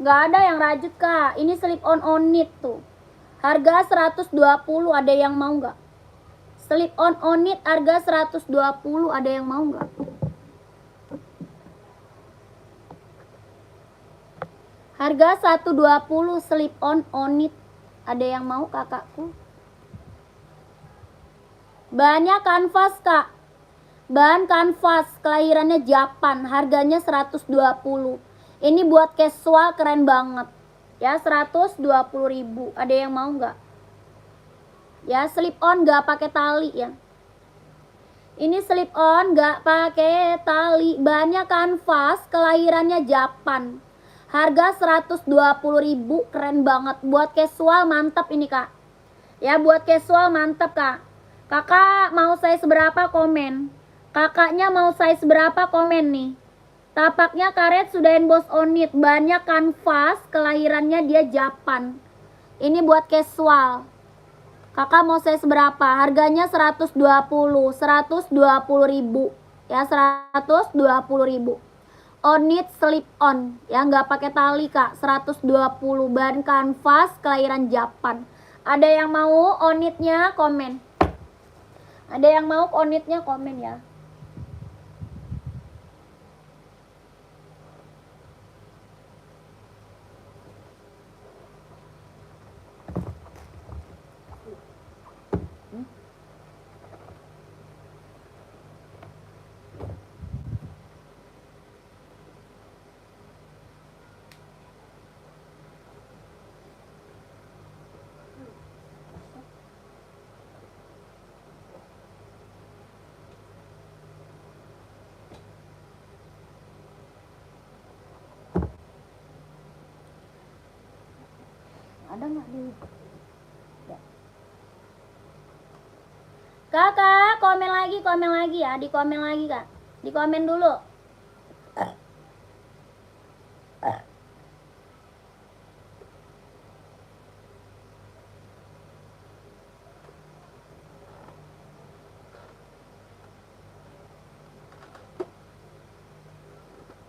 Nggak ada yang rajut kak. Ini slip on it tuh. Harga 120, ada yang mau nggak? Slip on it harga 120, ada yang mau nggak? Harga 120 slip on it. Ada yang mau kakakku? Bahannya kanvas kak. Bahan kanvas, kelahirannya Japan. Harganya 120. Ini buat casual keren banget. Ya 120.000. Ada yang mau nggak? Ya slip on nggak pakai tali ya. Ini slip on nggak pakai tali. Bahannya kanvas, kelahirannya Japan. Harga 120.000, keren banget. Buat casual mantep ini kak. Ya buat casual mantep kak. Kakak mau size berapa komen? Kakaknya mau size berapa komen nih? Tapaknya karet sudah emboss on it. Bahannya kanvas, kelahirannya dia Japan. Ini buat casual. Kakak mau size berapa? Harganya 120. 120.000. Ya 120.000. On it slip on. Ya nggak pakai tali kak. 120. Bahan kanvas, kelahiran Japan. Ada yang mau on it-nya komen. Ada yang mau on it-nya komen ya. Ada nggak di ya. Kakak komen lagi ya. Di komen lagi kak. Di komen dulu.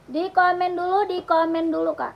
Di komen dulu kak.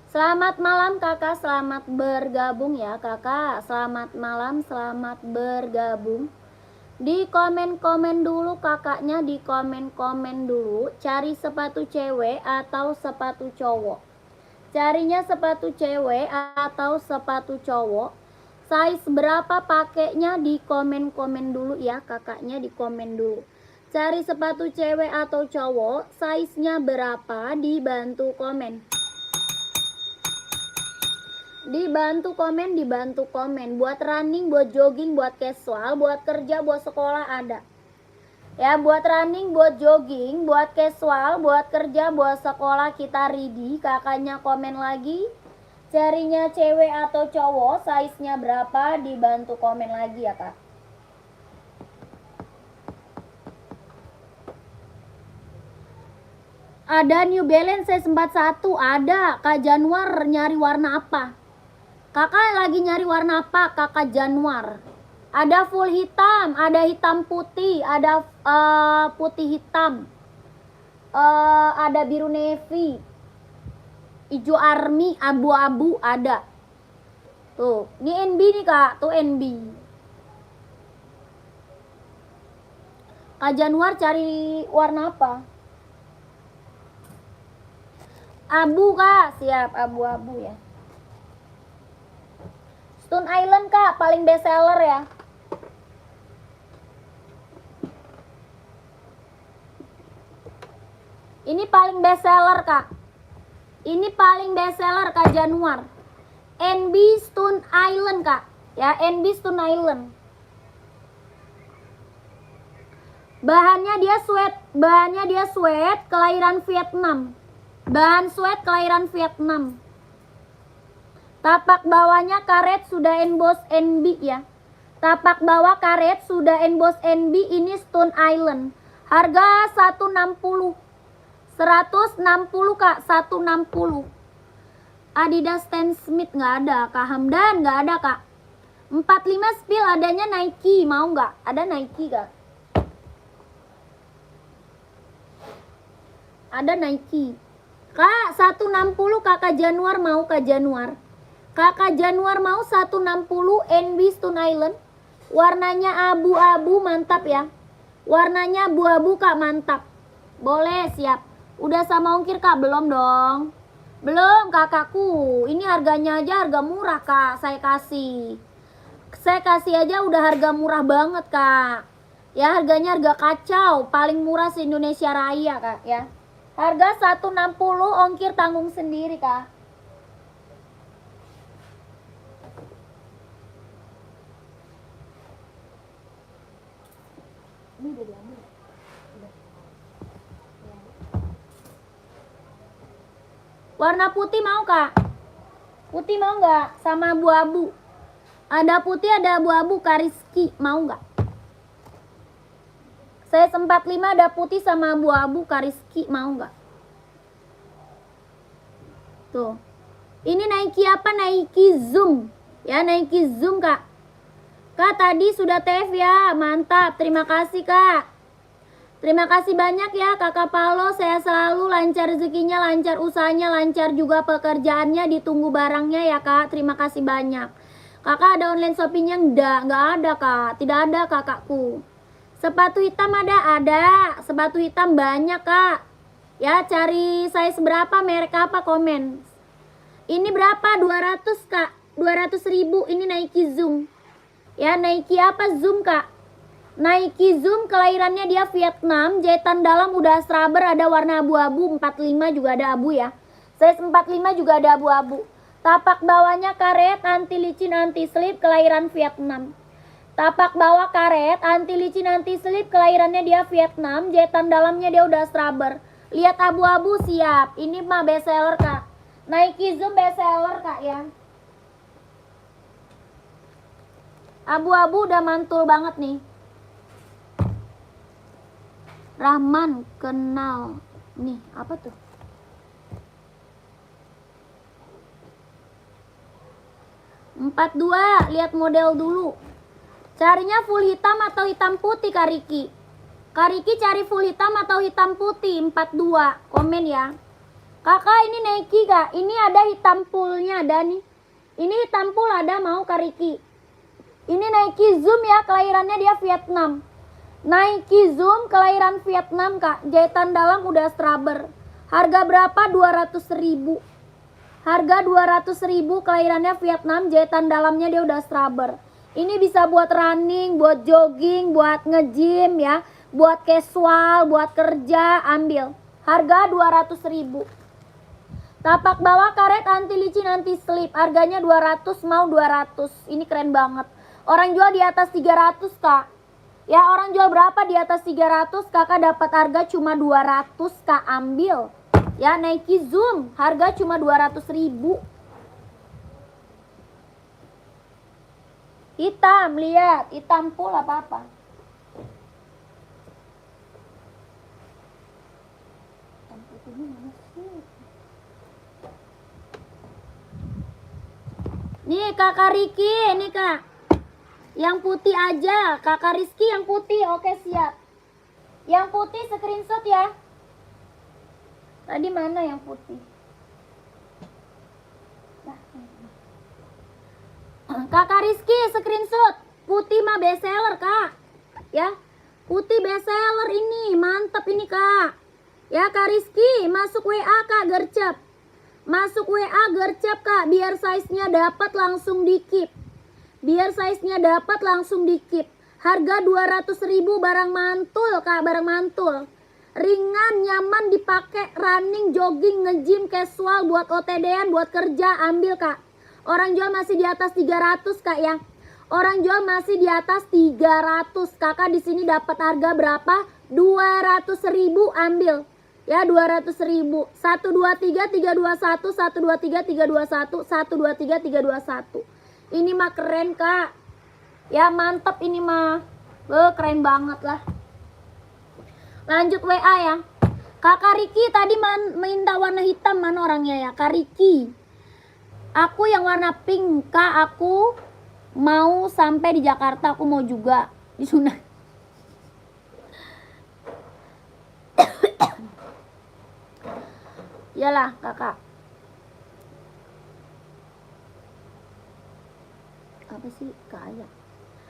Selamat malam kakak, selamat bergabung ya kakak. Selamat malam, selamat bergabung. Di komen-komen dulu kakaknya, di komen-komen dulu. Cari sepatu cewek atau sepatu cowok? Carinya sepatu cewek atau sepatu cowok? Size berapa pakainya? Di komen-komen dulu ya kakaknya, di komen dulu. Cari sepatu cewek atau cowok? Size-nya berapa? Dibantu komen. Dibantu komen. Buat running, buat jogging, buat casual, buat kerja, buat sekolah ada. Ya buat running, buat jogging, buat casual, buat kerja, buat sekolah kita ready. Kakaknya komen lagi. Carinya cewek atau cowok, size-nya berapa? Dibantu komen lagi ya kak. Ada New Balance S41, ada. Kak Januar nyari warna apa? Kakak lagi nyari warna apa kakak Januar? Ada full hitam, ada hitam putih, ada putih hitam, ada biru navy, hijau army, abu-abu ada. Tuh, ini NB nih kak, tuh NB. Kak Januar cari warna apa? Abu kak, siap abu-abu ya. Stone Island kak, paling best seller ya. Ini paling best seller kak. Ini paling best seller kak Januar. NB Stone Island kak. Ya NB Stone Island. Bahannya dia sweat kelahiran Vietnam. Bahan sweat kelahiran Vietnam. Tapak bawahnya karet sudah emboss NB ya. Tapak bawah karet sudah emboss NB, ini Stone Island. Harga 160. 160 Kak, 160. Adidas Stan Smith nggak ada, Kak Hamdan nggak ada Kak. 45 spill adanya Nike, mau nggak? Ada Nike Kak? Ada Nike. Kak 160 Kakak Januar mau, Kak Januar. Kakak Januar mau 160 NB Stone Island. Warnanya abu-abu, mantap ya. Warnanya abu-abu Kak, mantap. Boleh, siap. Udah sama ongkir Kak? Belum dong. Belum kakakku. Ini harganya aja harga murah Kak. Saya kasih aja udah harga murah banget Kak. Ya harganya harga kacau. Paling murah se Indonesia Raya Kak ya. Harga 160, ongkir tanggung sendiri Kak. Ini udah diambil. Warna putih mau Kak? Putih mau nggak? Sama abu-abu. Ada putih, ada abu-abu. Kak Rizky mau nggak? Saya 45 ada putih sama abu-abu. Kak Rizky mau nggak? Tuh. Ini Nike apa? Nike Zoom. Ya Nike Zoom Kak. Kak tadi sudah TF ya. Mantap. Terima kasih Kak. Terima kasih banyak ya Kakak Palo, saya selalu lancar rezekinya, lancar usahanya, lancar juga pekerjaannya, ditunggu barangnya ya Kak. Terima kasih banyak. Kakak ada online shoppingnya? Nggak ada Kak, tidak ada kakakku. Sepatu hitam ada. Sepatu hitam banyak Kak. Ya cari size berapa, merek apa, komen. Ini berapa? 200 Kak, 200.000. Ini Nike Zoom. Ya Nike apa Zoom Kak? Nike Zoom kelahirannya dia Vietnam, jahitan dalam udah rubber, ada warna abu-abu, 45 juga ada abu ya. Size 45 juga ada abu-abu. Tapak bawahnya karet, anti licin, anti slip, kelahiran Vietnam. Tapak bawah karet, anti licin, anti slip, kelahirannya dia Vietnam, jahitan dalamnya dia udah rubber. Lihat abu-abu siap. Ini mah best seller Kak. Nike Zoom best seller Kak ya. Abu-abu udah mantul banget nih. Rahman kenal nih apa tuh? Empat dua, lihat model dulu. Carinya full hitam atau hitam putih Kak Riki? Kak Riki cari full hitam atau hitam putih? 42, komen ya. Kakak ini Nike Kak, ini ada hitam fullnya ada nih. Ini hitam full ada, mau Kak Riki? Ini Nike Zoom ya, kelahirannya dia Vietnam. Nike Zoom kelahiran Vietnam Kak, jahitan dalam udah rubber. Harga berapa? 200.000. Harga 200.000, kelahirannya Vietnam, jahitan dalamnya dia udah rubber. Ini bisa buat running, buat jogging, buat nge-gym ya, buat casual, buat kerja, ambil. Harga 200.000. Tapak bawah karet, anti licin, anti slip. Harganya 200, mau 200. Ini keren banget. Orang jual di atas 300 Kak. Ya orang jual berapa di atas 300, kakak dapat harga cuma 200 Kak, ambil. Ya Nike Zoom harga cuma 200.000. Hitam, lihat hitam full apa-apa. Nih Kakak Riki, ini Kak. Yang putih aja, Kakak Rizky yang putih, oke siap. Yang putih screenshot ya. Tadi mana yang putih? Kakak Rizky screenshot. Putih mah best seller Kak. Ya, putih best seller ini, mantep ini Kak. Ya Kak Rizky, masuk WA Kak, gercep. Masuk WA gercep Kak, biar size-nya dapat langsung di-keep. Biar size-nya dapat langsung di-keep. Harga 200.000, barang mantul Kak, barang mantul. Ringan, nyaman dipakai running, jogging, nge-gym, casual, buat OTD-an, buat kerja, ambil Kak. Orang jual masih di atas 300 Kak ya. Orang jual masih di atas 300. Kakak di sini dapat harga berapa? 200.000 ambil. Ya 200.000. 123 321 123 321 123 321. Ini mah keren, Kak. Ya mantap ini mah. Keren banget lah. Lanjut WA ya. Kakak Riki tadi minta warna hitam, mana orangnya ya? Kak Riki. Aku yang warna pink, Kak. Aku mau sampai di Jakarta, aku mau juga disunat. Iyalah, Kakak. Apa sih, Kak?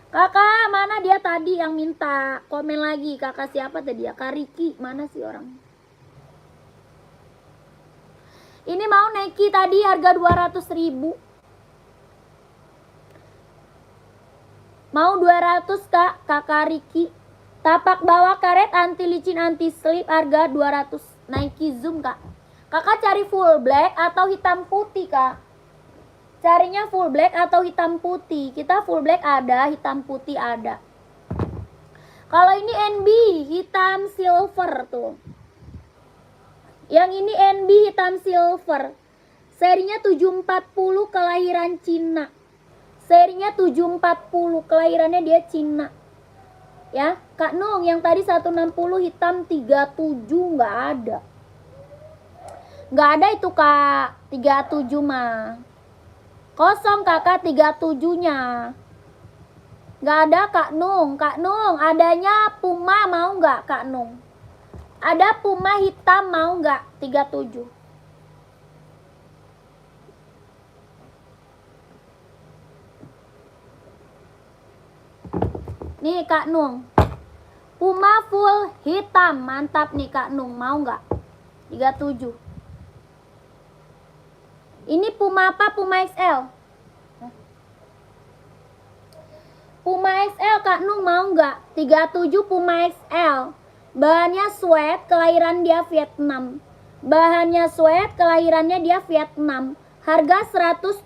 Kakak, mana dia tadi yang minta komen lagi? Kakak siapa tadi ya? Kak Riki, mana sih orang? Ini mau Nike tadi harga 200.000. Mau 200, Kak, Kakak Riki. Tapak bawah karet anti licin anti slip harga 200. Nike Zoom, Kak. Kakak cari full black atau hitam putih, Kak? Carinya full black atau hitam putih? Kita full black ada, hitam putih ada. Kalau ini NB hitam silver tuh. Yang ini NB hitam silver. Serinya 740 kelahiran Cina. Serinya 740 kelahirannya dia Cina. Ya, Kak Nung yang tadi 160 hitam 37 nggak ada. Nggak ada itu, Kak. 37 mah. Kosong, Kakak, 37-nya. Nggak ada, Kak Nung. Kak Nung, adanya Puma mau nggak, Kak Nung? Ada Puma hitam mau nggak? 37. Nih, Kak Nung. Puma full hitam. Mantap nih, Kak Nung. Mau nggak? 37. Ini Puma apa? Puma XL. Puma XL, Kak Nung mau nggak? 37 Puma XL. Bahannya sweat, kelahiran dia Vietnam. Bahannya sweat, kelahirannya dia Vietnam. Harga 120.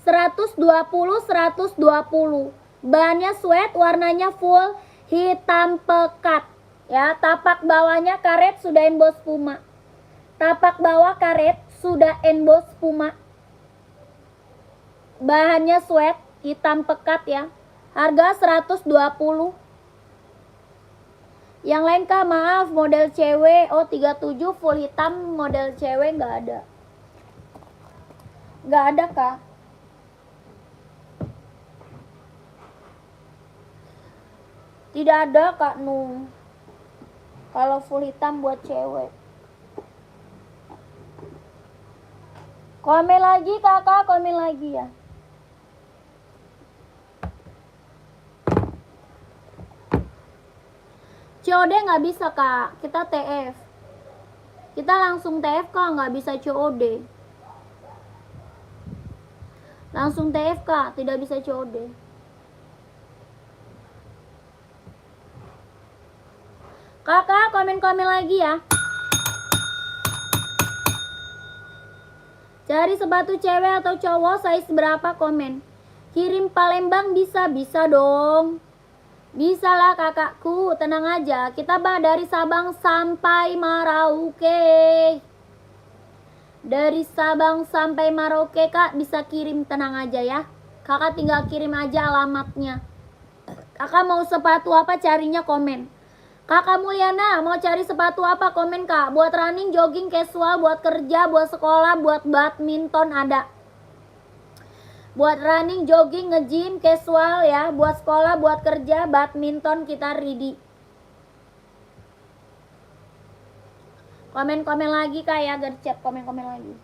120, 120. Bahannya sweat, warnanya full hitam pekat. Ya, tapak bawahnya karet sudah emboss Puma. Tapak bawah karet sudah emboss Puma. Bahannya sweat, hitam pekat ya. Harga 120. Yang lain, Kak, maaf, model cewek. Oh, 37 full hitam model cewek nggak ada. Nggak ada, Kak. Tidak ada, Kak Nung. Kalau full hitam buat cewek. Komen lagi, Kakak, komen lagi ya. COD nggak bisa, Kak. Kita TF. Kita langsung TF, Kak. Nggak bisa COD. Langsung TF, Kak. Tidak bisa COD. Kakak, komen-komen lagi ya. Cari sepatu cewek atau cowok size berapa, komen. Kirim Palembang bisa dong. Bisa lah, kakakku, tenang aja. Kita dari Sabang sampai Merauke. Dari Sabang sampai Merauke, Kak, bisa kirim, tenang aja ya. Kakak tinggal kirim aja alamatnya. Kakak mau sepatu apa, carinya komen. Kakak Mulyana mau cari sepatu apa, komen, Kak. Buat running, jogging, casual, buat kerja, buat sekolah, buat badminton ada. Buat running, jogging, nge-gym, casual ya. Buat sekolah, buat kerja, badminton kita ready. Komen-komen lagi, Kak ya, gercep, komen-komen lagi.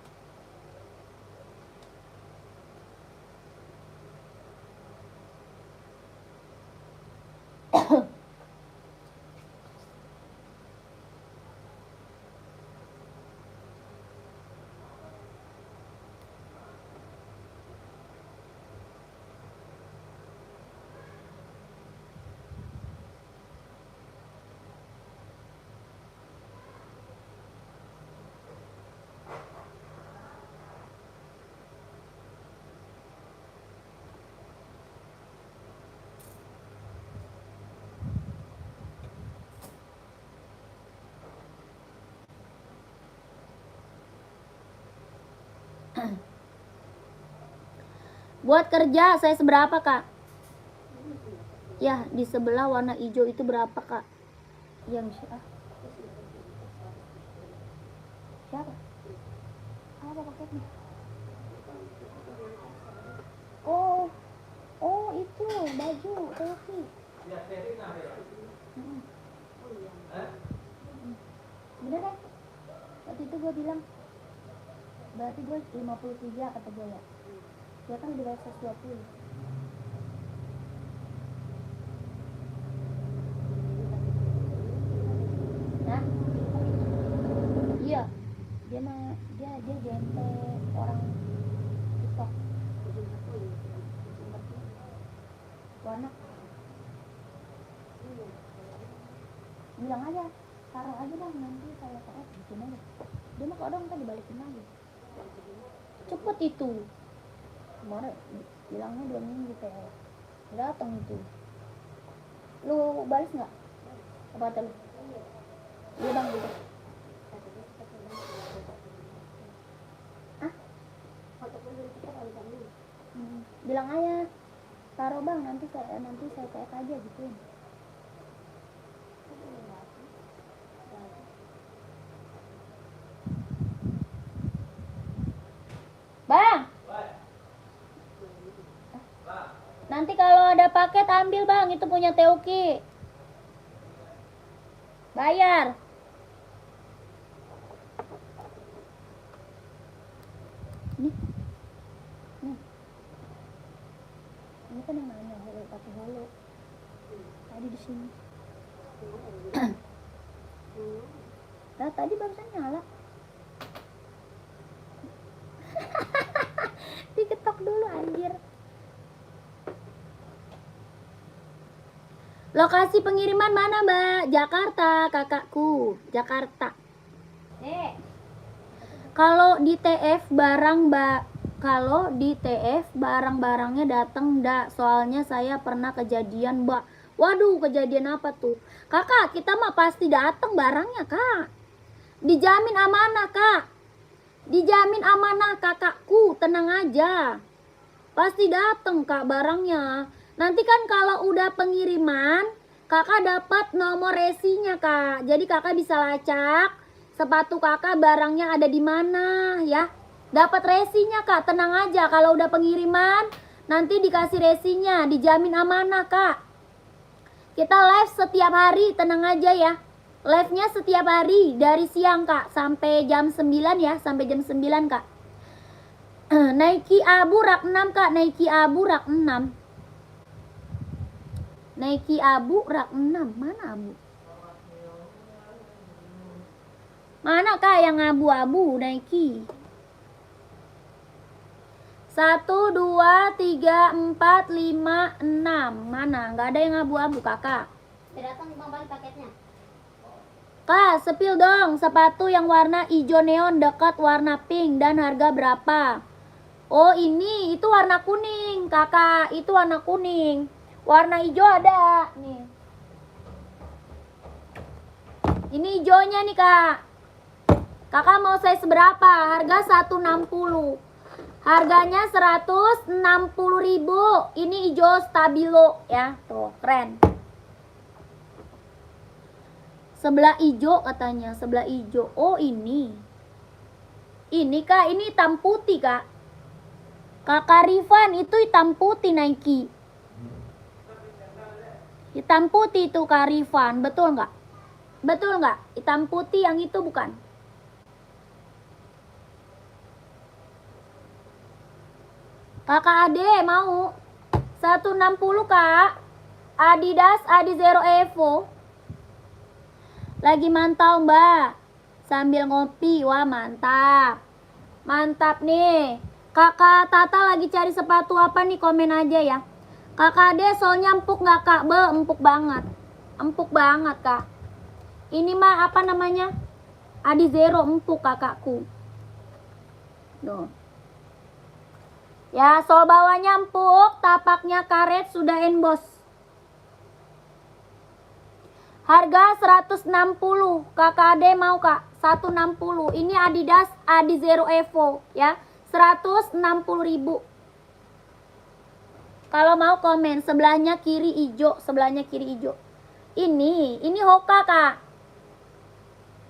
Buat kerja saya seberapa kak? Ya di sebelah warna hijau itu berapa kak? Yang siapa? Apa paketnya? Oh itu baju Toki. Bener kan? Waktu itu gue bilang berarti gue 53 kata gue ya. Dia kan udah 120. Nah, iya. Dia gente orang TikTok. Warna. Bilang aja, taruh aja bang, nanti saya taruh bikin aja. Dia mah kadang kan dibalikin lagi. Cepet itu. Kemarin bilangnya 2 minggu kayak datang itu. Lu balas nggak? Apa kata lu? Iya bang gitu. Bilang aja, taruh bang, nanti saya kayak aja gitu. Bang, nanti kalau ada paket ambil bang, itu punya Teuki. Bayar. Ini kan yang nanya holo pakai holo. Tadi di sini. Nah, tadi barusan nyala. Diketok dulu anjir. Lokasi pengiriman mana, Mbak? Jakarta, kakakku. Jakarta. Kalau di TF barang-barangnya datang ndak? Soalnya saya pernah kejadian, Mbak. Waduh, kejadian apa tuh? Kakak, kita mah pasti datang barangnya, Kak. Dijamin amanah, Kak. Dijamin amanah, kakakku. Tenang aja. Pasti datang, Kak, barangnya. Nanti kan kalau udah pengiriman, kakak dapat nomor resinya, Kak. Jadi kakak bisa lacak sepatu kakak barangnya ada di mana ya. Dapat resinya, Kak. Tenang aja, kalau udah pengiriman nanti dikasih resinya, dijamin amanah, Kak. Kita live setiap hari, tenang aja ya. Live-nya setiap hari dari siang, Kak, sampai jam 9 ya, sampai jam 9, Kak. Nike abu rak 6, Kak. Nike abu rak 6. Nike abu rak 6. Mana abu? Mana, Kak, yang abu-abu Nike? 1, 2, 3, 4, 5, 6. Mana? Nggak ada yang abu-abu, Kakak. Datang Bang balik paketnya. Kak, sepil dong sepatu yang warna hijau neon dekat warna pink dan harga berapa? Oh, ini itu warna kuning, Kakak. Itu warna kuning. Warna hijau ada nih. Ini hijaunya nih, Kak. Kakak mau size berapa? Harga 160. Harganya 160.000. Ini hijau stabilo ya. Tuh, keren. Sebelah hijau katanya, sebelah hijau. Oh, ini. Ini, Kak, ini hitam putih, Kak. Kakak Rifan itu hitam putih Nike. Hitam putih itu Kak Rifan, betul nggak? Betul nggak? Hitam putih yang itu bukan? Kakak Ade mau 160, Kak. Adidas Adi Zero Evo. Lagi mantau, Mbak. Sambil ngopi. Wah, mantap. Mantap nih. Kakak Tata lagi cari sepatu apa nih? Komen aja ya. Kakak Ade soalnya empuk nggak, Kak? Empuk banget. Empuk banget, Kak. Ini mah apa namanya? Adi Zero empuk, kakakku. Tuh. Ya, sol bawahnya empuk, tapaknya karet, sudah emboss. Harga 160. Kakak Ade mau, Kak? 160. Ini Adidas Adi Zero Evo ya. 160.000. Kalau mau komen, sebelahnya kiri hijau, sebelahnya kiri hijau. Ini Hoka, Kak.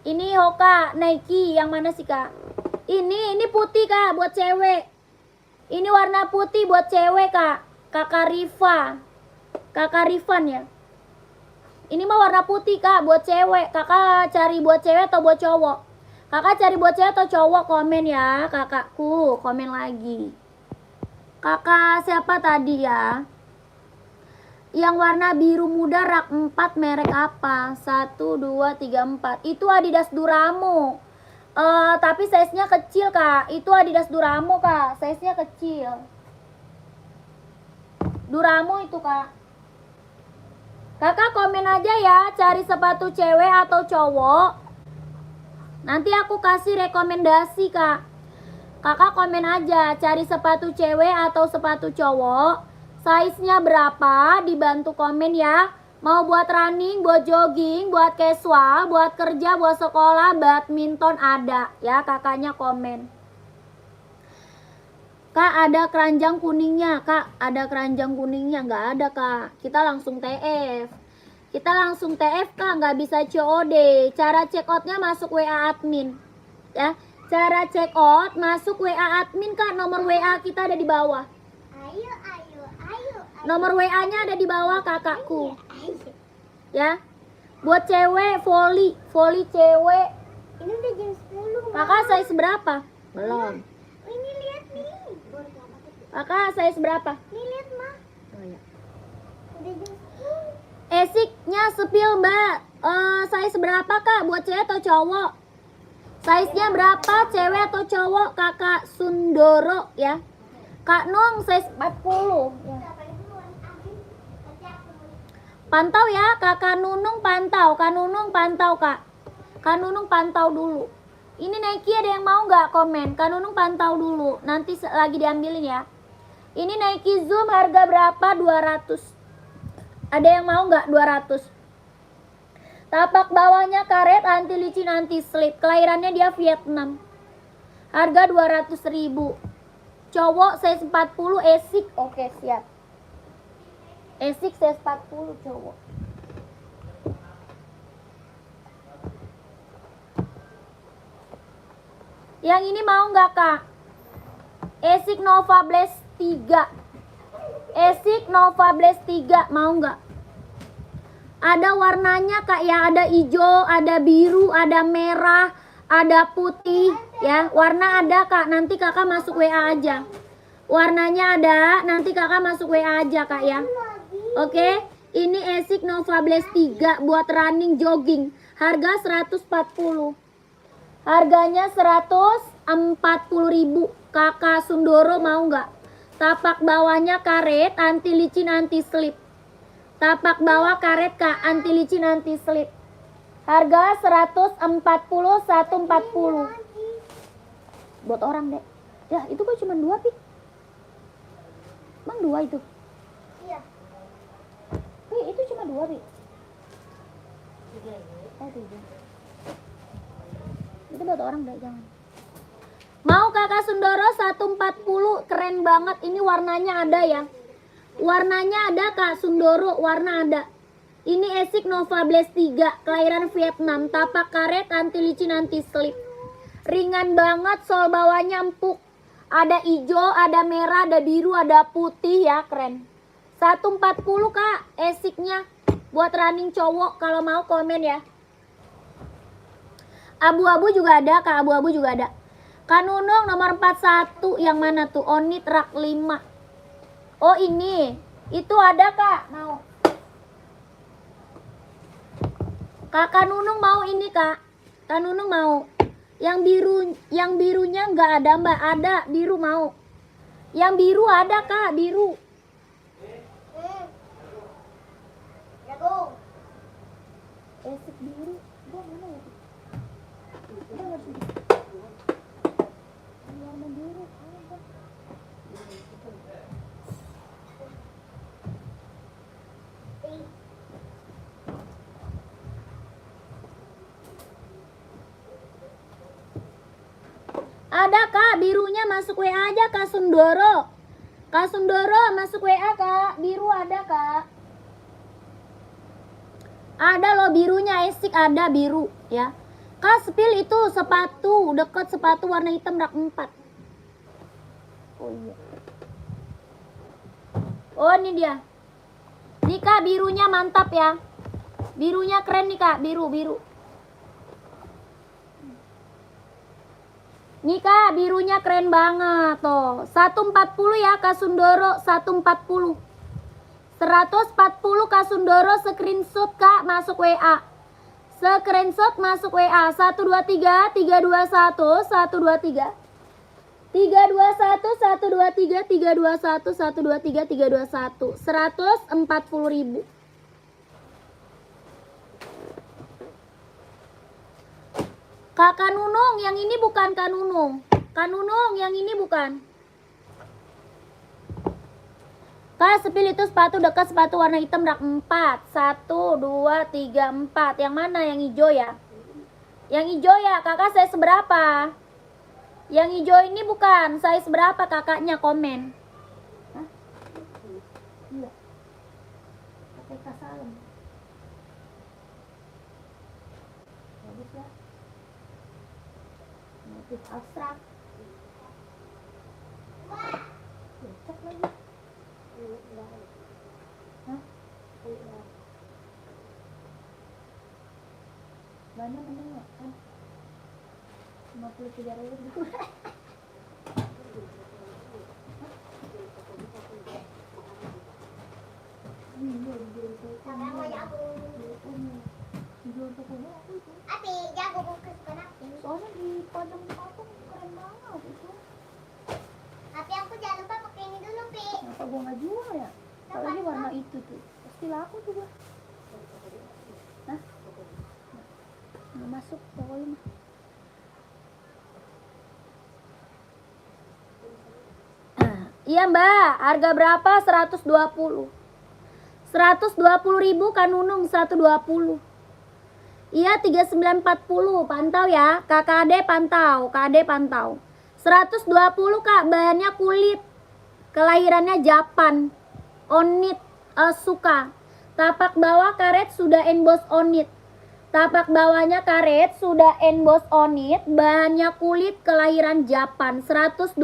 Ini Hoka Nike yang mana sih, Kak? Ini putih, Kak, buat cewek. Ini warna putih buat cewek, Kak. Kakak Riva. Kakak Rifan ya. Ini mah warna putih, Kak, buat cewek. Kakak cari buat cewek atau buat cowok? Kakak cari buat cewek atau cowok, komen ya, kakakku. Komen lagi. Kakak siapa tadi ya? Yang warna biru muda rak 4 merek apa? 1, 2, 3, 4. Itu Adidas Duramo. Tapi size-nya kecil, Kak. Itu Adidas Duramo, Kak. Size-nya kecil. Duramo itu, Kak. Kakak komen aja ya, cari sepatu cewek atau cowok. Nanti aku kasih rekomendasi, Kak. Kakak komen aja, cari sepatu cewek atau sepatu cowok. Size-nya berapa? Dibantu komen ya. Mau buat running, buat jogging, buat casual, buat kerja, buat sekolah, badminton ada. Ya, kakaknya komen. Kak, ada keranjang kuningnya. Kak, ada keranjang kuningnya. Nggak ada, Kak. Kita langsung TF. Kita langsung TF, Kak. Nggak bisa COD. Cara check out-nya masuk WA admin. Ya, cara check out masuk WA admin, Kak. Nomor WA kita ada di bawah. Ayo. Nomor WA-nya ada di bawah, kakakku. Ya. Buat cewek, volley cewek. Ini udah jam 10. Kakak size berapa? Belum. Ini lihat nih. Kakak size berapa? Nih lihat, Mah. Oh, ya. Udah jam 10. Esiknya sepil, Mbak. Size berapa, Kak? Buat cewek atau cowok? Size-nya berapa? Cewek atau cowok? Kakak Sundoro ya. Kak Nung size 40 ya. Pantau ya, Kakak Nunung pantau. Kak Nunung pantau, Kak. Kak Nunung pantau dulu. Ini Nike ada yang mau nggak komen? Kak Nunung pantau dulu. Nanti lagi diambilin ya. Ini Nike Zoom harga berapa? 200. Ada yang mau nggak? 200. Tapak bawahnya karet, anti licin, anti slip. Kelahirannya dia Vietnam. Harga 200.000. Cowok size 40 Esik. Oke, siap. Esik size 40 cowok. Yang ini mau nggak, Kak? Esik Nova Blast 3. Esik Nova Blast 3 mau nggak? Ada warnanya, Kak ya, ada hijau, ada biru, ada merah, ada putih ya. Warna ada, Kak. Nanti Kakak masuk WA aja. Warnanya ada, nanti Kakak masuk WA aja, Kak ya. Oke, ini Esik Nova Blast 3 buat running jogging. Harga 140. Harganya 140.000. Kakak Sundoro mau nggak? Tapak bawahnya karet, anti licin, anti slip. Tapak bawah karet, Kak, anti licin, anti slip. Harga 140, 140. Buat orang, Dek. Ya, itu kok cuma 2, Pi. Bang 2 itu. Iya. Pi, itu cuma 2, Pi. 3. 3. Itu buat orang, Dek, jangan. Mau Kakak Sundoro 140, keren banget. Ini warnanya ada ya. Warnanya ada, Kak Sundoro, warna ada. Ini Esik Nova Blast 3, kelahiran Vietnam. Tapak karet, anti licin, anti slip. Ringan banget, sol bawahnya empuk. Ada hijau, ada merah, ada biru, ada putih ya, keren. 140, Kak, Esiknya. Buat running cowok, kalau mau komen ya. Abu-abu juga ada, Kak, abu-abu juga ada. Kak Nunung nomor 41, yang mana tuh? Onit rak 5. Oh ini, itu ada, Kak, mau. Kakak Nunung mau ini, Kak. Kak Nunung mau. Yang birunya nggak ada, Mbak. Ada, biru mau. Yang biru ada, Kak, biru. Jago. Esik biru, gua mana ya? Udah nggak sih. Warna biru, ada. Ada kak, birunya masuk WA aja Kak Sundoro. Kak Sundoro masuk WA kak, biru ada kak. Ada loh birunya, esik ada biru ya. Kak spill itu sepatu, deket sepatu warna hitam rak 4. Oh iya. Oh ini dia. Nih kak birunya mantap ya. Birunya keren nih kak, biru. Nih kak birunya keren banget tuh. 140 ya Kak Sundoro, 140. 140 Kak Sundoro, screenshot kak masuk WA. Screenshot masuk WA 123 321 123 321 123 321 123 321 140.000. Kak Kanunung, yang ini bukan Kanunung. Kanunung, yang ini bukan. Kak sepil itu sepatu dekat sepatu warna hitam rak 4. 1, 2, 3, 4. Yang mana? Yang hijau ya? Yang hijau ya, kakak size berapa? Yang hijau ini bukan, size berapa kakaknya komen? Hah? Iya. Pakai kasalem. Bagus ya. Motif abstrak. Cocok lagi. Hah? Banyak menengok kan? 53.000. Ate, jago bukas ka na. Soalnya di patung keren banget itu. Ate, aku jangan lupa pakai ini dulu, Pi. Kenapa gua nggak jual ya? Kalau ini warna itu tuh, pasti laku tuh gua. Hah? Nggak masuk pokoknya mah. Iya mbak, harga berapa? 120. 120.000 kan Nunung 120. Iya 3940, pantau ya. KKD pantau, KD pantau. 120 kak, bahannya kulit. Kelahirannya Japan. Onit suka. Tapak bawah karet sudah emboss onit. Tapak bawahnya karet sudah emboss onit. Bahannya kulit, kelahiran Japan. 120.000.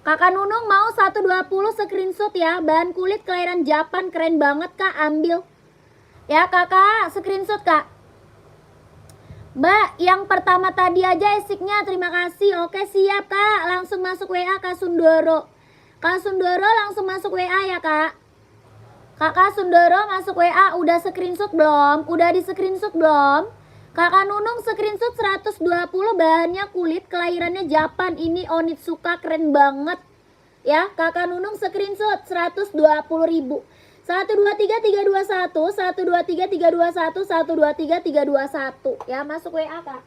Kakak Nunung mau 120 screenshot ya. Bahan kulit kelahiran Japan, keren banget kak, ambil. Ya kakak, screenshot kak. Mbak, yang pertama tadi aja esiknya, terima kasih. Oke siap kak, langsung masuk WA Kak Sundoro. Kak Sundoro langsung masuk WA ya kak. Kakak Sundoro masuk WA, udah screenshot belum? Udah di screenshot belum? Kakak Nunung screenshot 120, bahannya kulit, kelahirannya Japan. Ini Onitsuka, keren banget. Ya, kakak Nunung screenshot 120.000. 123 321 123 321 123 321 ya, masuk WA kak.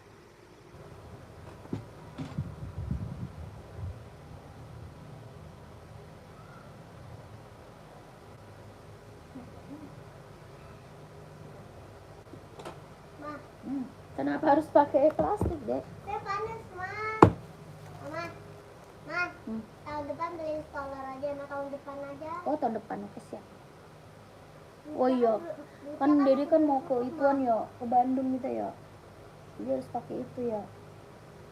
Ma, Kenapa harus pakai plastik dek? saya panas, Ma. Mama, Ma, tahun depan beli installer aja, nah tahun depan aja. Oh tahun depan, oke siap. Oh iya, kan Dede kan mau ke ituan ya, ke Bandung gitu ya. Jadi harus pakai itu ya.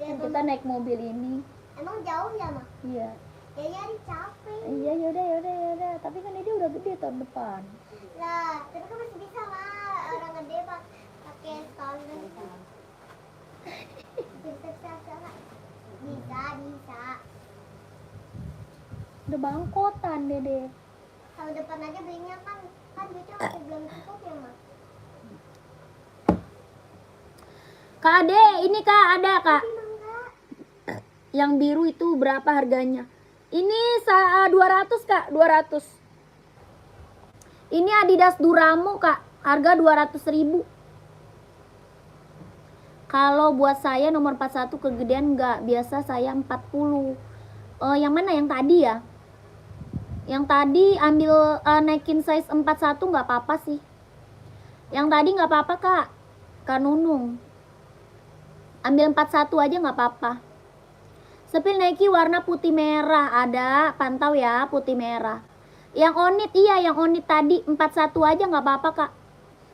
Kan kita naik mobil ini. Emang jauh ya, Ma? Iya. Ya nyari capek. Iya yaudah. Tapi kan Dede udah gede tahun depan. Lah, tapi kan masih bisa, Ma. Orang gede pakai installer. Bisa. Udah bangkotan Dede. Tahun depan aja belinya kan duitnya masih belum cukup ya, Ma. Kak Ade, ini kak ada kak. Tapi enggak. Yang biru itu berapa harganya? Ini 200 kak, 200. Ini Adidas Duramo kak, harga 200.000. Kalau buat saya nomor 41 kegedean enggak, biasa saya 40. Yang mana yang tadi ya? Yang tadi ambil naikin size 41 nggak apa-apa sih. Yang tadi nggak apa-apa kak, Kak Nunung. Ambil 41 aja nggak apa-apa. Sepil Nike warna putih merah ada, pantau ya, putih merah. Yang onit, iya yang onit tadi 41 aja nggak apa-apa kak.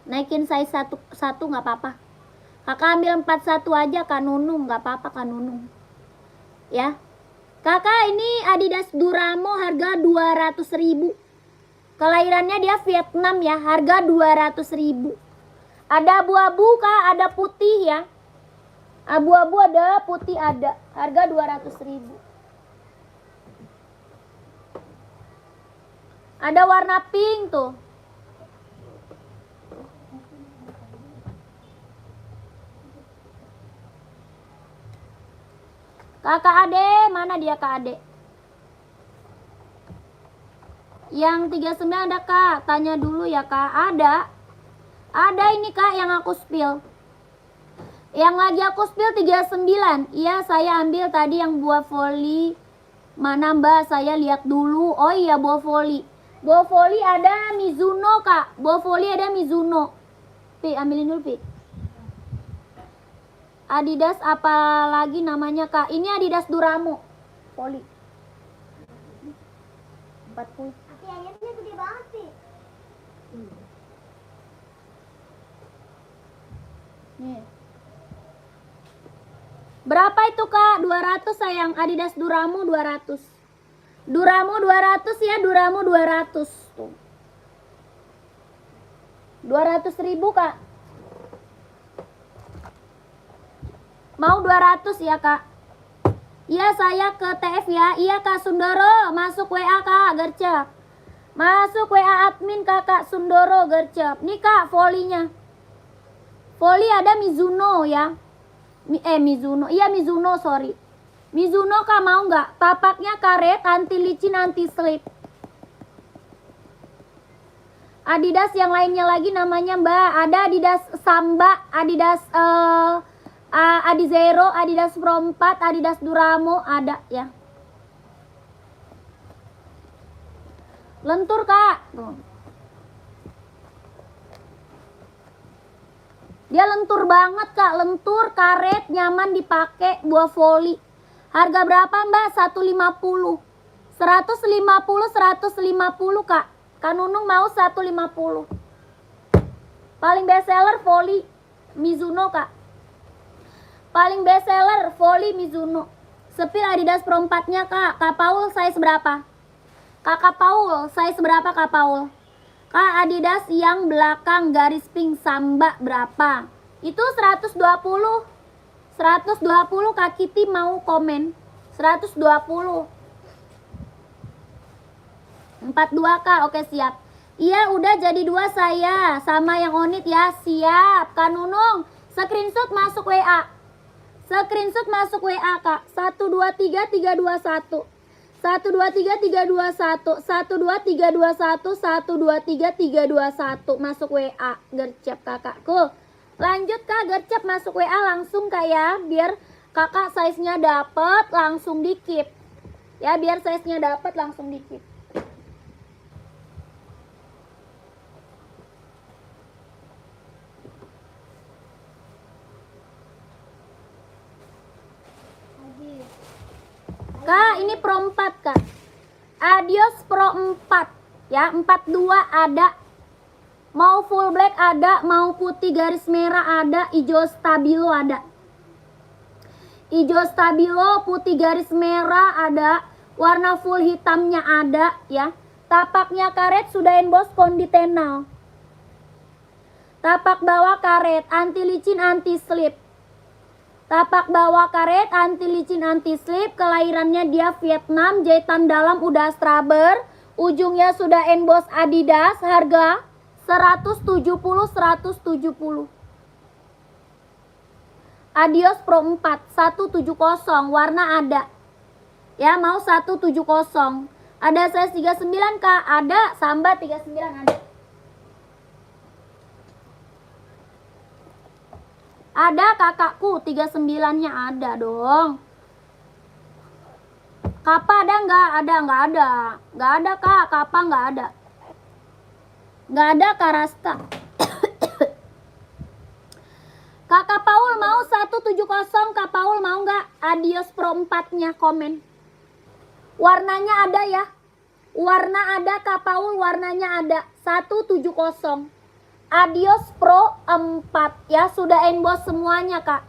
Naikin size satu nggak apa-apa. Kakak ambil 41 aja Kak Nunung, nggak apa-apa Kak Nunung. Ya. Kakak ini Adidas Duramo harga 200.000. Kelahirannya dia Vietnam ya, harga 200.000. Ada abu-abu Kak, ada putih ya. Abu-abu ada, putih ada. Harga 200.000. Ada warna pink tuh. Kakak Ade, mana dia Kak Ade? Yang 39 ada Kak, tanya dulu ya Kak. Ada ini Kak yang aku spill. Yang lagi aku spill 39. Iya saya ambil tadi yang buah voli. Mana Mbak, saya lihat dulu. Oh iya buah voli. Buah voli ada Mizuno Kak. Buah voli ada Mizuno. Pi, ambilin dulu Pi. Adidas apa lagi namanya Kak? Ini Adidas Duramo Poli 40. Tapi ayamnya gede banget sih. Nih. Berapa itu Kak? 200 sayang. Adidas Duramo 200. Duramo 200 ya, Duramo 200. Tuh. 200.000 Kak. Mau 200 ya Kak? Iya saya ke TF ya. Iya Kak Sundoro, masuk WA Kak gercep. Masuk WA admin Kakak Sundoro gercep. Nih Kak volinya. Voli ada Mizuno ya. Mizuno. Iya Mizuno sorry. Mizuno Kak mau nggak? Tapaknya karet, anti licin, anti slip. Adidas yang lainnya lagi namanya Mbak. Ada Adidas Samba, Adidas Adizero, Adidas Pro 4, Adidas Duramo ada ya. Lentur Kak. Tuh. Dia lentur banget Kak, lentur, karet, nyaman dipakai, buah voli. Harga berapa Mbak? 150. 150 Kak. Kak Nunung mau 150. Paling best seller voli Mizuno Kak. Paling best seller voli Mizuno. Sepil Adidas Pro 4-nya Kak. Kak Paul size berapa? Kakak Paul size berapa Kak Paul? Kak Adidas yang belakang garis pink Samba berapa? Itu 120. 120 Kak Kitty mau komen. 120. 42 Kak. Oke siap. Iya udah jadi 2 saya. Sama yang onit ya. Siap. Kak Nunung screenshot masuk WA. Screenshot masuk WA Kak. 123 321. 123 321. 123 321. 123 321 masuk WA gercep kakakku. Lanjut Kak gercep masuk WA langsung Kak ya, biar Kakak size-nya dapet langsung di-keep. Ya biar size-nya dapet langsung di-keep. Kak, ini Pro 4 Kak. Adios Pro 4 ya, 42 ada. Mau full black ada, mau putih garis merah ada, hijau stabilo ada. Hijau stabilo, putih garis merah ada, warna full hitamnya ada ya. Tapaknya karet sudah emboss konditenal. Tapak bawah karet, anti licin, anti slip. Tapak bawah karet, anti licin, anti slip. Kelahirannya dia Vietnam, jahitan dalam udah straber, ujungnya sudah emboss Adidas. Harga 170. Adios Pro 4 170, warna ada. Ya, mau 170. Ada size 39 Kak, ada. Samba 39 ada. Ada kakakku 39-nya ada dong. Kapa ada nggak? Nggak ada. Nggak ada Kak, Kapa nggak ada. Nggak ada Karasta. Kakak Paul Paul mau 170, Kak Paul mau nggak? Adios Pro 4-nya komen. Warnanya ada ya. Warna ada Kak Paul, warnanya ada. 170. Adios Pro 4 ya, sudah emboss semuanya Kak.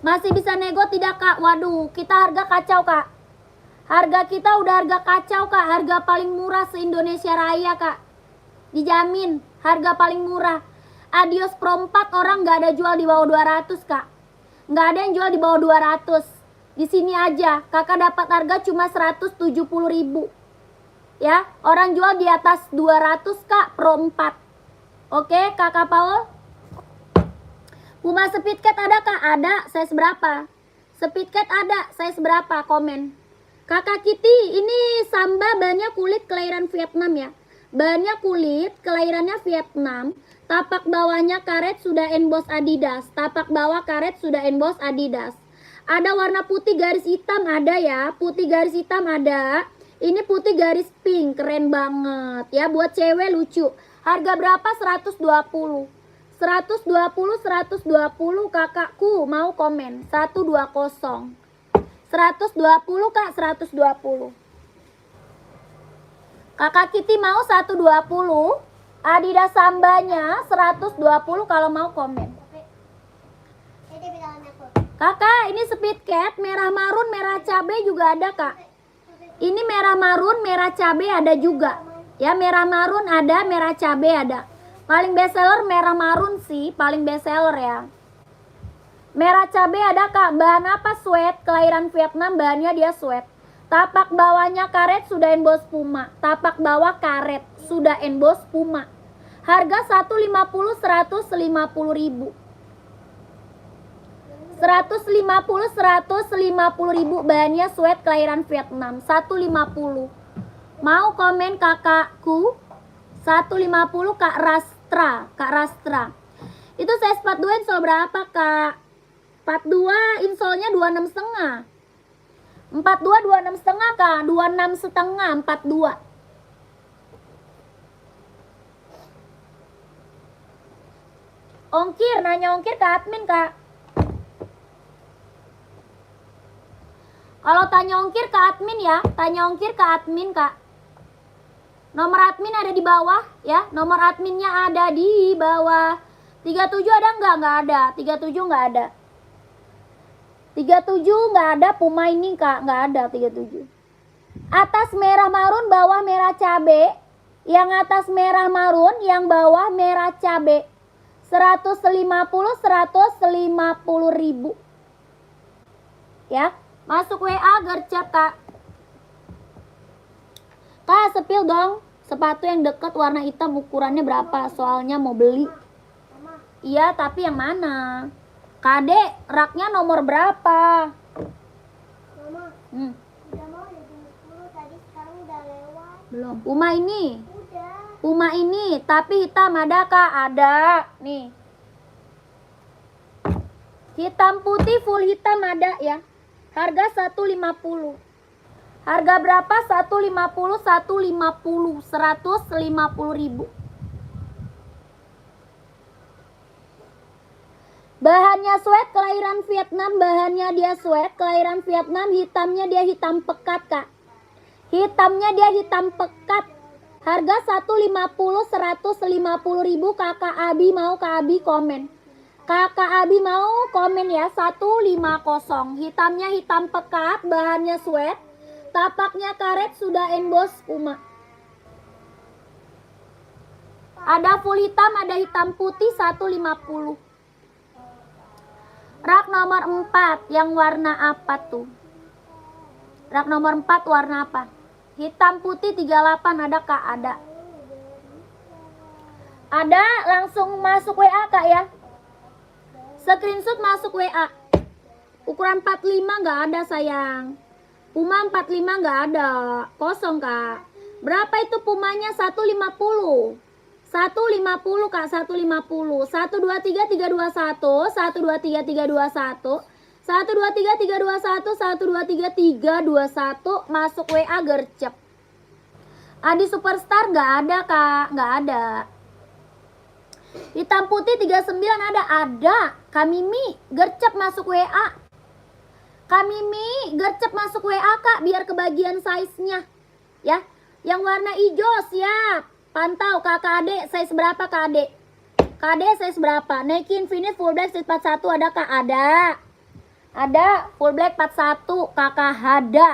Masih bisa nego tidak Kak? Waduh, kita harga kacau Kak. Harga kita udah harga kacau Kak. Harga paling murah se-Indonesia Raya Kak. Dijamin harga paling murah. Adios Pro 4 orang nggak ada jual di bawah 200 Kak. Nggak ada yang jual di bawah 200. Di sini aja Kakak dapat harga cuma 170.000. Ya, orang jual di atas 200 Kak Pro 4. Oke, Kakak Paul. Puma Speedcat ada Kak? Ada. Size berapa? Speedcat ada. Size berapa? Komen. Kakak Kitty, ini Samba bahannya kulit kelahiran Vietnam ya. Bahannya kulit, kelahirannya Vietnam. Tapak bawahnya karet sudah emboss Adidas. Tapak bawah karet sudah emboss Adidas. Ada warna putih garis hitam ada ya. Putih garis hitam ada. Ini putih garis pink, keren banget ya. Buat cewek lucu. Harga berapa? 120. 120 kakakku mau komen. 120. 120 Kak, 120. Kakak Kitty mau 120. Adidas Sambanya 120 kalau mau komen. Kakak, ini Speedcat merah marun, merah cabai juga ada Kak. Ini merah marun, merah cabai ada juga. Ya, merah marun ada, merah cabai ada. Paling best seller merah marun sih, paling best seller ya. Merah cabai ada Kak. Bahan apa? Sweat, kelahiran Vietnam, bahannya dia sweat. Tapak bawahnya karet sudah emboss Puma. Tapak bawah karet sudah emboss Puma. Harga 150 150.000. 150 bahannya sweat kelahiran Vietnam. 150. Mau komen kakakku? 150 Kak Rastra. Kak Rastra. Itu size 42 insole berapa Kak? 42 insolnya 26,5. 42 26,5 Kak. 26,5 42. Ongkir, nanya ongkir ke admin Kak. Kalau tanya ongkir ke admin ya, tanya ongkir ke admin Kak. Nomor admin ada di bawah ya, nomor adminnya ada di bawah. 37 ada nggak? Nggak ada. 37 nggak ada. 37 nggak ada Puma ini Kak, nggak ada 37. Atas merah marun, bawah merah cabe. Yang atas merah marun, yang bawah merah cabe. 150 ya. Masuk WA gercep Kak. Kak, sepil dong sepatu yang deket warna hitam, ukurannya berapa? Soalnya mau beli. Iya, tapi yang mana? Kade, raknya nomor berapa? Mama, udah mau ya jam 10 tadi, sekarang udah lewat. Belum. Puma ini. Udah. Puma ini, tapi hitam ada Kak? Ada. Nih. Hitam putih full hitam ada ya. Harga 150. Harga berapa? 150, 150.000. Bahannya sweat kelahiran Vietnam, bahannya dia sweat kelahiran Vietnam, hitamnya dia hitam pekat Kak. Hitamnya dia hitam pekat. Harga 150, 150.000. Kakak Abi mau, Kak Abi komen. Kakak Abi mau komen ya. 150. Hitamnya hitam pekat, bahannya sweat. Tapaknya karet sudah emboss Puma. Ada full hitam, ada hitam putih 150. Rak nomor 4 yang warna apa tuh? Rak nomor 4 warna apa? Hitam putih 38 ada Kak? Ada. Ada, langsung masuk WA Kak ya. Screenshot masuk WA. Ukuran 45 nggak ada sayang. Puma 45 nggak ada. Kosong Kak. Berapa itu Pumanya? 150. 150 Kak, 150. 123 321, 123 321, 123 321, 123 321. Masuk WA gercep. Adi Superstar nggak ada Kak, nggak ada. Hitam putih 39 ada. Kak Mimi, gercep masuk WA. Kak Mimi, gercep masuk WA Kak, biar kebagian size-nya. Ya, yang warna hijau siap. Pantau kakak adek, size berapa kak adek? Kak adek size berapa? Nike Infinite full black size 41 ada kak? Ada full black 41 kakak Hada.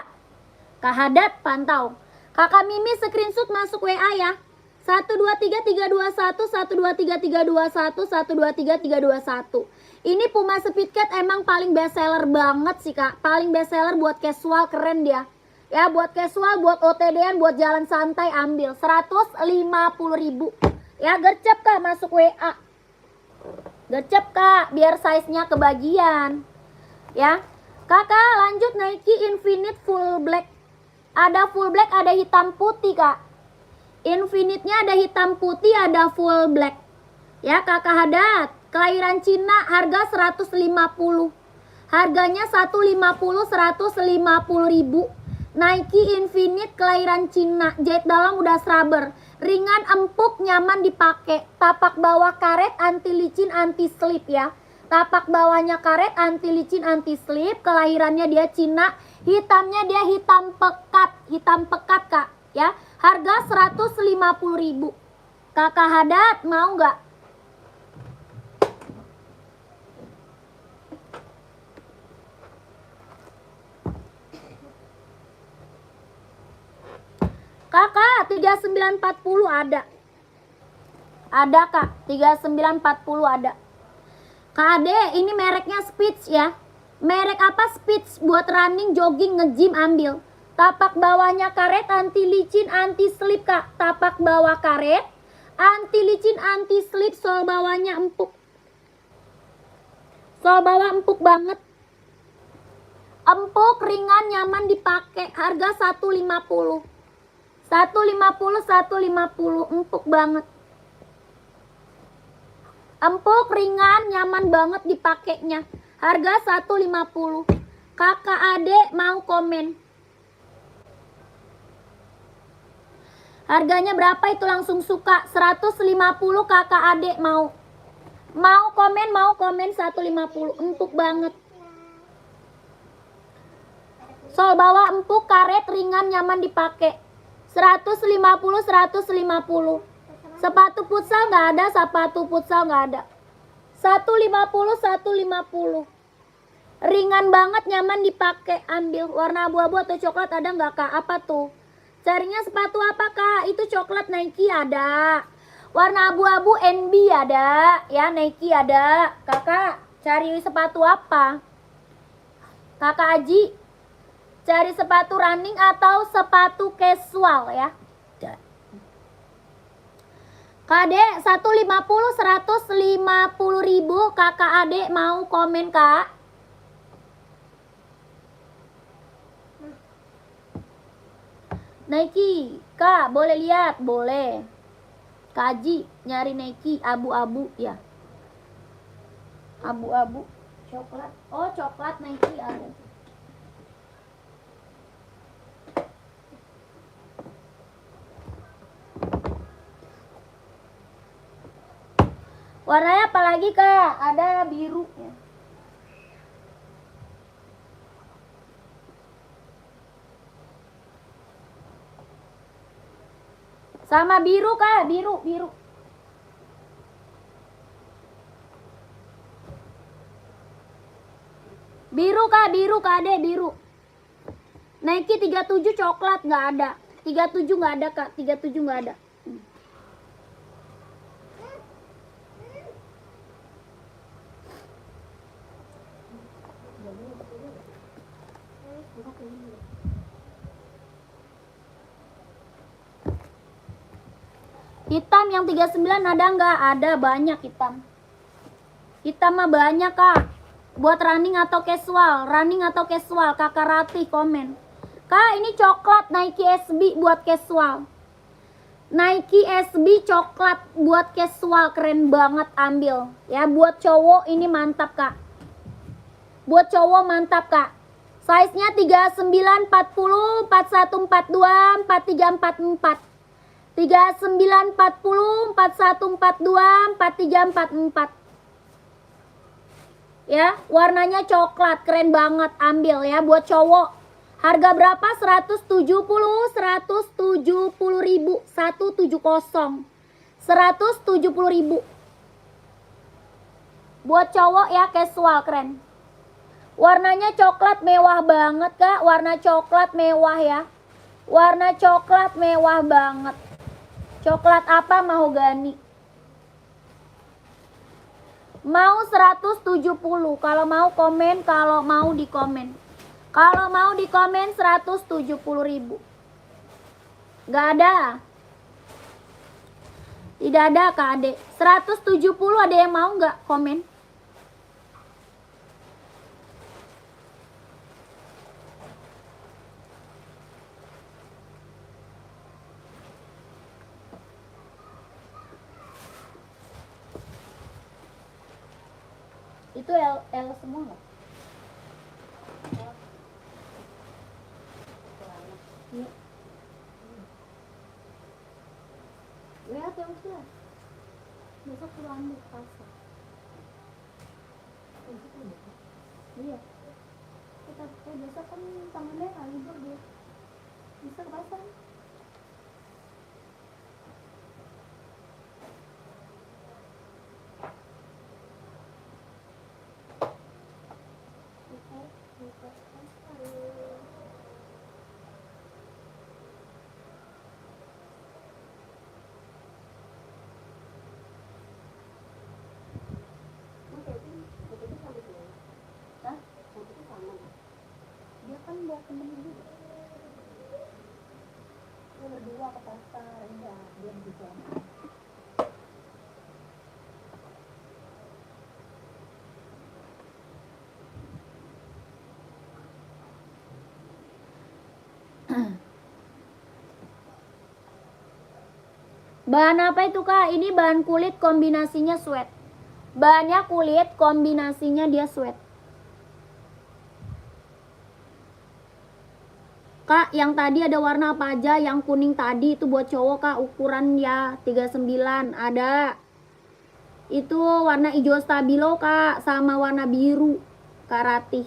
Kak Hadat pantau. Kakak Mimi screenshot masuk WA ya. 123321 123321 123321. Ini Puma Speedcat emang paling best seller banget sih kak. Paling best seller buat casual, keren dia. Ya buat casual, buat OTD-an, buat jalan santai ambil 150.000. Ya gercep kak masuk WA. Gercep kak biar size-nya kebagian. Ya. Kakak lanjut Nike Infinite full black. Ada full black, ada hitam putih kak. Infinite-nya ada hitam putih, ada full black. Ya kakak Hadat, kelahiran Cina, harga 150. Harganya 150.000. Nike Infinite kelahiran Cina, jahit dalam udah rubber. Ringan, empuk, nyaman dipakai. Tapak bawah karet, anti licin, anti slip ya. Tapak bawahnya karet, anti licin, anti slip. Kelahirannya dia Cina. Hitamnya dia hitam pekat kak ya. Harga 150.000. Kakak Hadat mau nggak? Kakak 3940 ada. Ada kak, 3940 ada. Kak Ade, ini mereknya Spitz ya. Merek apa Spitz? Buat running, jogging, nge-gym ambil. Tapak bawahnya karet, anti licin, anti slip kak. Tapak bawah karet, anti licin, anti slip. Sol bawahnya empuk. Sol bawah empuk banget. Empuk, ringan, nyaman dipakai. Harga 150. 150, empuk banget. Empuk, ringan, nyaman banget dipakainya. Harga 150. Kakak adek mau komen. Harganya berapa itu langsung suka. 150 kakak adek mau. Mau komen 150. Empuk banget. Sol bawah empuk, karet, ringan, nyaman dipakai. 150. Sepatu futsal nggak ada, sepatu futsal nggak ada. 150. Ringan banget, nyaman dipakai, ambil. Warna abu-abu atau coklat ada nggak kak? Apa tuh? Carinya sepatu apa kak? Itu coklat Nike ada. Warna abu-abu NB ada, ya Nike ada. Kakak cari sepatu apa? Kakak Aji cari sepatu running atau sepatu casual ya. Kak 150 150.000. Kakak adek mau komen kak? Nike kak boleh lihat? Boleh. Kak Aji nyari Nike abu-abu ya. Abu-abu coklat. Oh coklat Nike ada. Warnanya apa lagi kak? Ada biru ya. Sama biru kak, biru. Biru kak adek biru. Nike 37 coklat nggak ada. 37 nggak ada kak, 37 nggak ada. Hitam yang 39 ada nggak? Ada, banyak hitam. Hitam mah banyak kak. Buat running atau casual. Kakak Ratih komen. Kak ini coklat Nike SB buat casual. Nike SB coklat buat casual, keren banget, ambil. Ya buat cowok ini mantap kak. Buat cowok mantap kak. Size-nya 39, 40, 41, 42, 43, 44. 3940, 4142, 4344. Ya, warnanya coklat, keren banget, ambil ya buat cowok. Harga berapa? 170 ribu, 170. 170 ribu. Buat cowok ya, casual, keren. Warnanya coklat mewah banget, Kak. Warna coklat mewah ya. Warna coklat mewah banget. Coklat apa? Mahogani. Mau 170. Kalau mau komen, kalau mau di komen. Kalau mau di komen 170 ribu. Gak ada. Tidak ada Kak Ade. 170 ada yang mau nggak komen? Itu L semua nggak? Iya. WA terus lah. Besok suruh ambil ke pasar. Iya. Kita besok kan tanggal merah libur dia. Bisa ke pasar. Dia kan bawa temen juga. Dia berdua ke pasar, enggak, dia bisa. Bahan apa itu Kak? Ini bahan kulit kombinasinya sweat. Bahannya kulit kombinasinya dia sweat. Kak, yang tadi ada warna apa aja? Yang kuning tadi itu buat cowok Kak, ukuran ya 39 ada. Itu warna hijau stabilo Kak, sama warna biru Kak Ratih.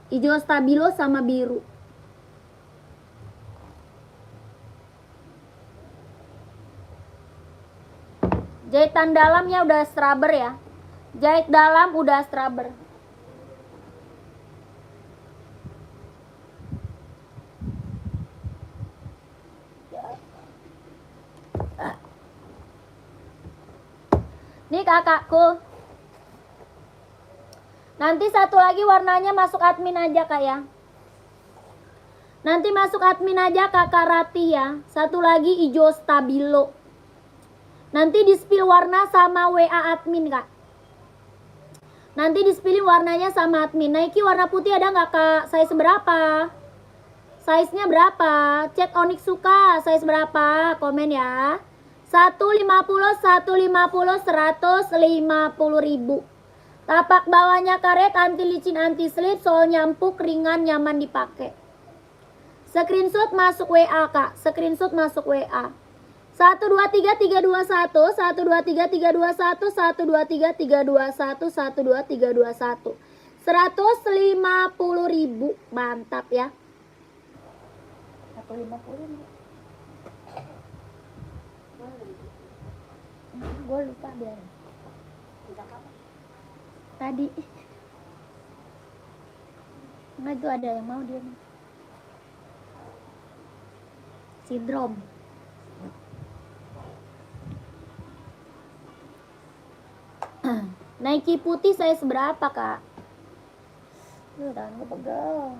Hijau stabilo sama biru. Jahitan dalamnya udah straber ya. Jahit dalam udah straber. Nih kakakku. Nanti satu lagi warnanya masuk admin aja Kak ya. Nanti masuk admin aja Kakak Rati ya. Satu lagi hijau stabilo. Nanti di spill warna sama WA admin Kak. Nanti di spill warnanya sama admin. Nike warna putih ada nggak Kak? Size berapa? Size-nya berapa? Chat Onyx suka. Size berapa? Komen ya. 150, 150, 150 ribu. Tapak bawahnya karet, anti licin, anti slip, sol nyampuk, ringan, nyaman dipakai. Screenshot masuk WA Kak. Screenshot masuk WA. 123321, 123321, 123321, 12321. 150 ribu. Mantap ya. 150 nih. Gue lupa biar. Tadi. Enggak itu ada yang mau dia nih. Sindrom. Nike putih saya seberapa Kak? Tangan gue pegel.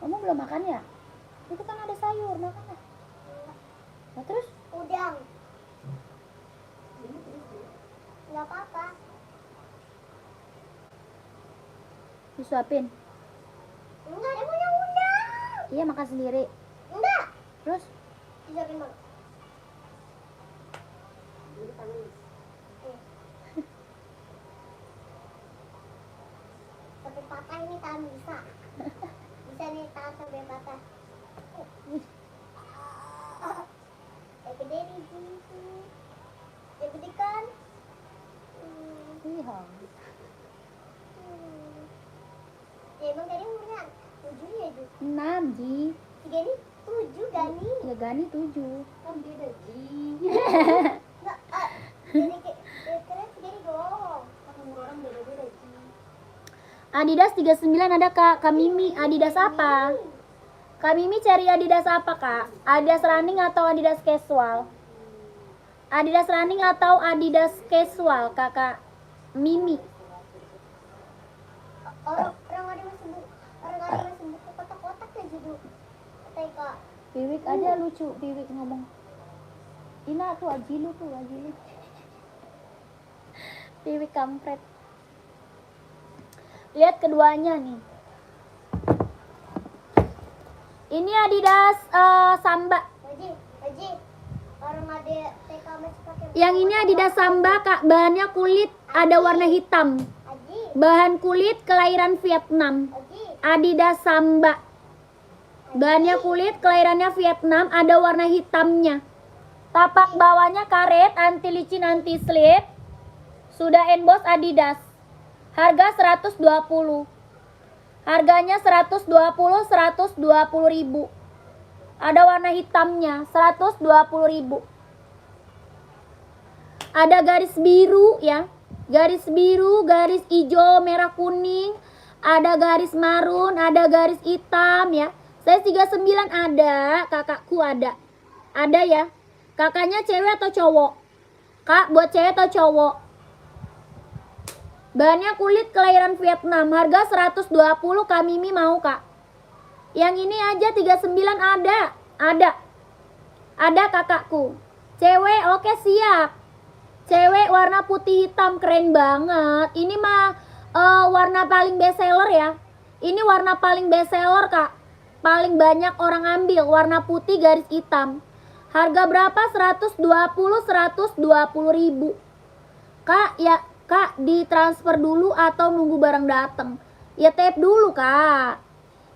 Kamu belum makan ya? Itu kan ada sayur, makan lah. Nah, terus? Udang. Nggak apa-apa. Disuapin? Enggak, dia punya udang. Iya, makan sendiri. Enggak. Terus? Disuapin Bang. bisa. Bisa nih tahan sampai patah. Ya gede nih Ji. Ya gede kan? Iya. Ya emang Gani umurnya 7 ya Ju? 6 Ji. Si Gani 7 Gani. Ya Gani 7. Kan beda Ji. Nggak, Gani keren si Gani dong. Kan umur orang beda-beda Ji. Adidas 39 ada Kak. Kak Mimi, Adidas apa? Kak Mimi cari Adidas apa Kak? Adidas running atau Adidas casual? Adidas running atau Adidas casual Kakak Mimi? Orang ada masih buku kotak-kotak ya Ju. Kata Kak. Piwik aja lucu, Piwik ngomong. Ina tuh ajilu tuh, ajilu. Piwik kampret. Lihat keduanya nih. Ini Adidas Samba. Haji, orang ada TK masih pakai. Yang ini Adidas Samba Kak, bahannya kulit, ada warna hitam. Haji, Bahan kulit kelahiran Vietnam. Haji, Adidas Samba. Bahannya kulit, kelahirannya Vietnam, ada warna hitamnya. Tapak bawahnya karet, anti licin, anti slip. Sudah emboss Adidas. Harga 120. Harganya 120 ribu. Ada warna hitamnya 120 ribu. Ada garis biru ya. Garis biru, garis hijau, merah, kuning. Ada garis marun, ada garis hitam ya. Saya 39 ada, kakakku ada. Ada ya. Kakaknya cewek atau cowok? Kak, buat cewek atau cowok? Bahannya kulit kelahiran Vietnam, harga 120, Kak Mimi mau Kak. Yang ini aja 39 ada. Ada kakakku. Cewek, oke siap. Cewek warna putih hitam, keren banget. Ini mah warna paling best seller ya. Ini warna paling best seller Kak. Paling banyak orang ambil, warna putih garis hitam. Harga berapa? 120 ribu. Kak, ya Kak, ditransfer dulu atau nunggu barang dateng? Ya TF dulu Kak.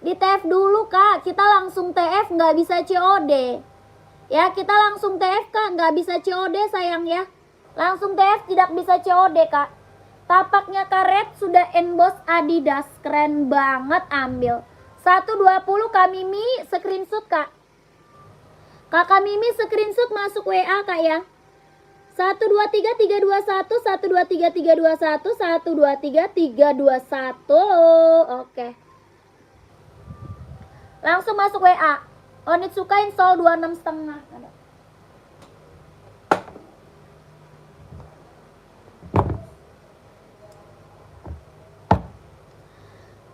Di TF dulu Kak. Kita langsung TF nggak bisa COD. Ya kita langsung TF Kak, nggak bisa COD sayang ya. Langsung TF tidak bisa COD Kak. Tapaknya karet, sudah emboss Adidas. Keren banget, ambil. 120 Kak Mimi screenshot Kak. Kakak Mimi screenshot masuk WA Kak ya. 123321 123321 123321. Oke. Langsung masuk WA. Onitsuka install 26,5. Ada.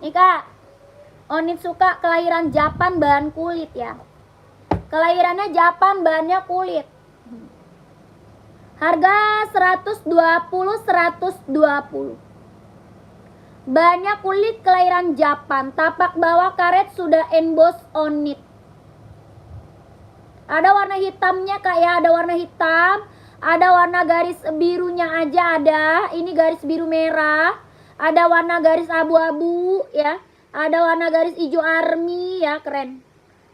Nih Kak. Onitsuka kelahiran Japan, bahan kulit ya. Kelahirannya Japan, bahannya kulit. Harga 120. Bahannya kulit kelahiran Japan. Tapak bawah karet, sudah emboss onit. Ada warna hitamnya Kak ya. Ada warna hitam. Ada warna garis birunya aja ada. Ini garis biru merah. Ada warna garis abu-abu ya. Ada warna garis hijau army ya, keren.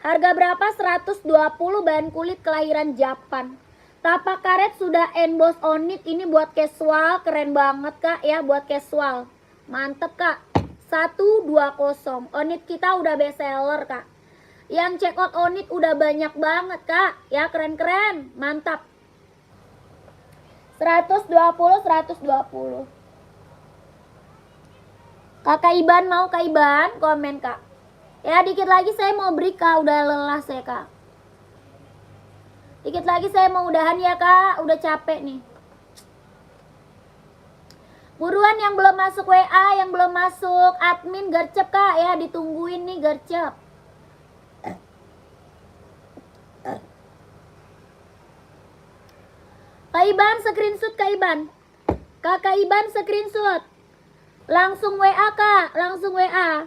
Harga berapa? 120, bahan kulit kelahiran Japan. Tapak karet sudah emboss onit. Ini buat casual, keren banget Kak ya, buat casual. Mantep Kak. 120. Onit kita udah best seller Kak. Yang check out onit udah banyak banget Kak. Ya keren-keren, mantap. 120. Kakak Iban mau, Kak Iban komen Kak. Ya dikit lagi saya mau break Kak, udah lelah saya Kak. Dikit lagi saya mau udahan ya Kak, udah capek nih. Buruan yang belum masuk WA, yang belum masuk admin gercep Kak ya, ditungguin nih gercep. Kak Iban screenshot Kak Iban. Kakak Iban screenshot. Langsung WA Kak, langsung WA.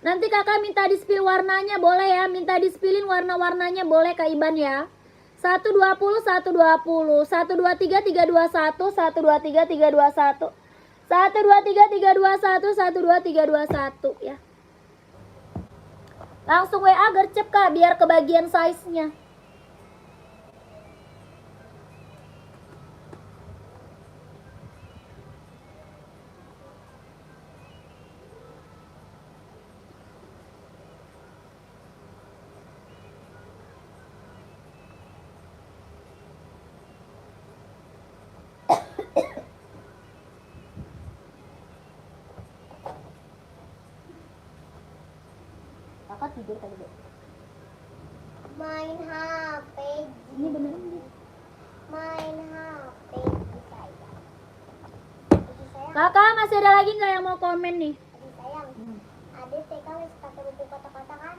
Nanti kakak minta di-spill warnanya boleh ya, minta di-spillin warna-warnanya boleh Kak Iban ya. 120, 120, 123, 321, 123, 321, 123, 321, 123, 321 ya. Langsung WA gercep kak, biar kebagian size-nya. Kakak tidur tadi deh. Main HP. Ini beneran nih. Main HP saya. Adik sayang. Kakak masih ada lagi nggak yang mau komen nih? Adik sayang. Adik TK masih pakai buku kata-kata kan?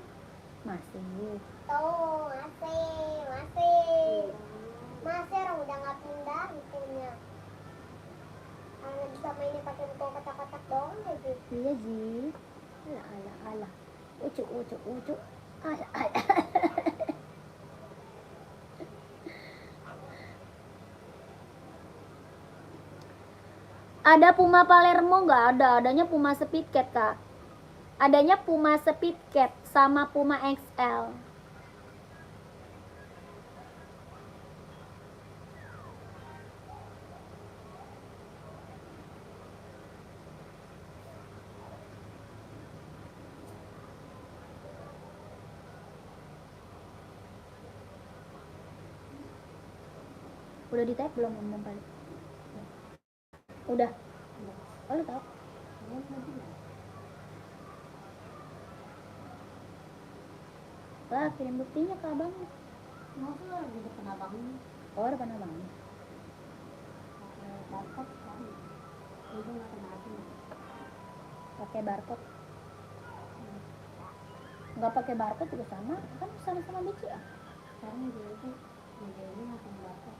Masih. Tuh, masih. Masih orang udah nggak pindah bukunya. Karena bisa mainnya pakai buku kata-kata doang aja. Iya Ji. Alah. Ucu. Alah. Ada Puma Palermo nggak? Adanya Puma Speed Cat kak. Adanya Puma Speed Cat sama Puma XL. Udah di tag belum ngomong kali? Udah. Oh, lu tahu? Wah, kirim buktinya ke abang. Masa di depan abangnya? Oh, depan abang. Barcode kan? Itu nggak kena hati. Pakai barcode. Nggak pakai barcode juga sama, kan sama-sama BCA. Sekarang dia itu ini nggak kena barcode.